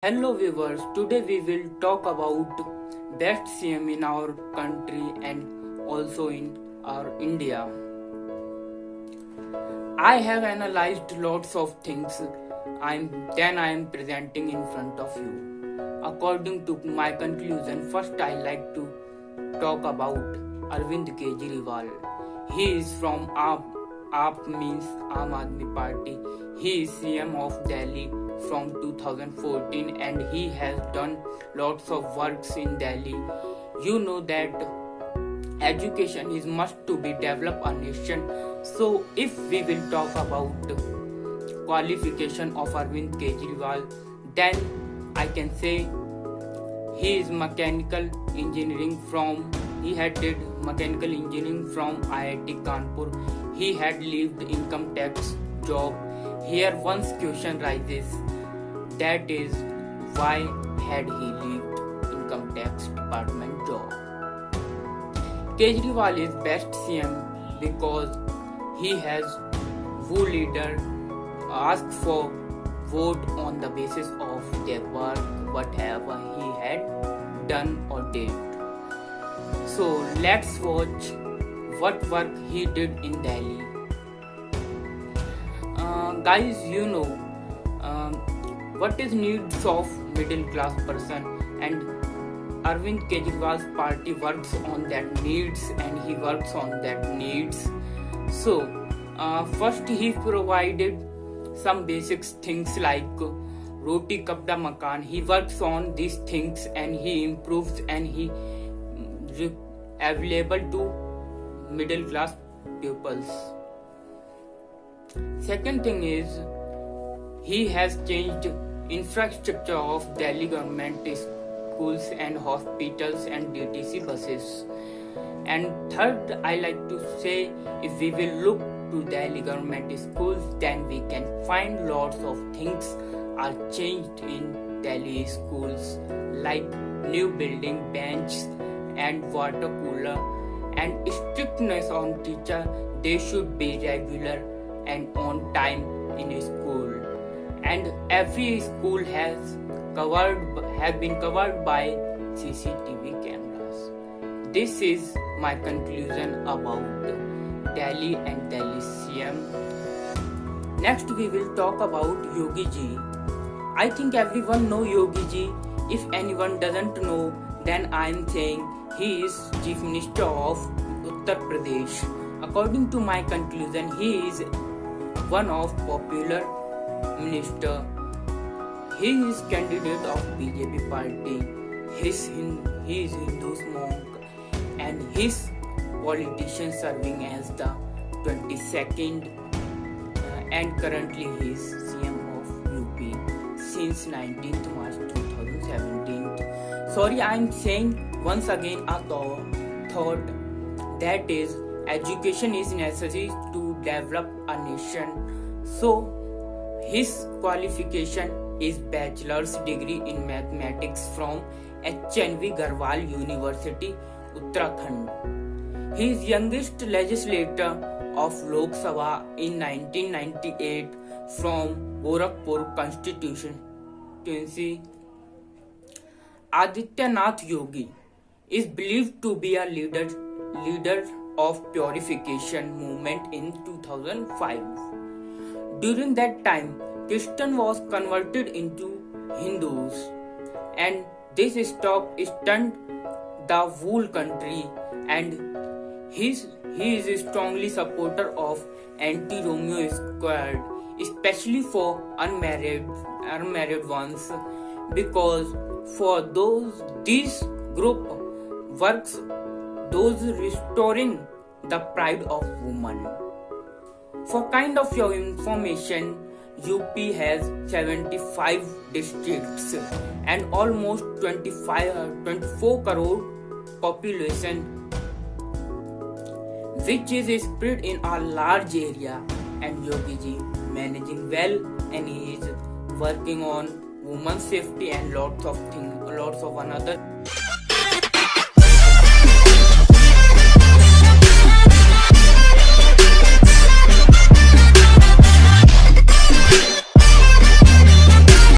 Hello viewers, today we will talk about best CM in our country and also in our India. I have analyzed lots of things I am presenting in front of you. According to my conclusion, first I like to talk about Arvind Kejriwal. He is from AAP means Aam Aadmi Party. He is CM of Delhi from 2014 and he has done lots of works in Delhi. You know that education is must to be develop a nation. So if we will talk about qualification of Arvind Kejriwal, then I can say he is he had did mechanical engineering from IIT Kanpur. He had lived income tax job. Here one question rises, that is why had he left income tax department job. Kejriwal is best CM because he has who leader asked for vote on the basis of their work, whatever he had done or did. So let's watch what work he did in Delhi. Guys, you know what is needs of middle class person, and Arvind Kejriwal's party works on that needs and he works on that needs. So first he provided some basic things like roti kapda makan. He works on these things and he improves and he available to middle class pupils. Second thing is he has changed infrastructure of Delhi government schools and hospitals and DTC buses. And third, I like to say, if we will look to Delhi government schools, then we can find lots of things are changed in Delhi schools, like new building, bench and water cooler, and strictness on teacher. They should be regular and on time in a school, and every school have been covered by CCTV cameras. This is my conclusion about Delhi and Delhi CM. Next we will talk about Yogi Ji. I think everyone know Yogi Ji. If anyone doesn't know, then I am saying he is Chief Minister of Uttar Pradesh. According to my conclusion, he is one of popular minister. He is candidate of BJP party. He is Hindu monk and his politician serving as the 22nd and currently he is CM of UP since 19th March 2017. Sorry, I am saying once again a thought, that is education is necessary to develop a nation. So his qualification is bachelor's degree in mathematics from HNV Garhwal University, Uttarakhand. He is youngest legislator of Lok Sabha in 1998 from Gorakhpur constituency. Adityanath Yogi is believed to be a leader of purification movement in 2005. During that time, Christian was converted into Hindus, and this stunned the whole country, and he is a strongly supporter of anti-Romeo Squad, especially for unmarried ones, because for these group works those restoring the pride of woman. For kind of your information, UP has 75 districts and almost 24 crore population, which is spread in a large area, and Yogi Ji managing well, and he is working on women's safety and lots of another.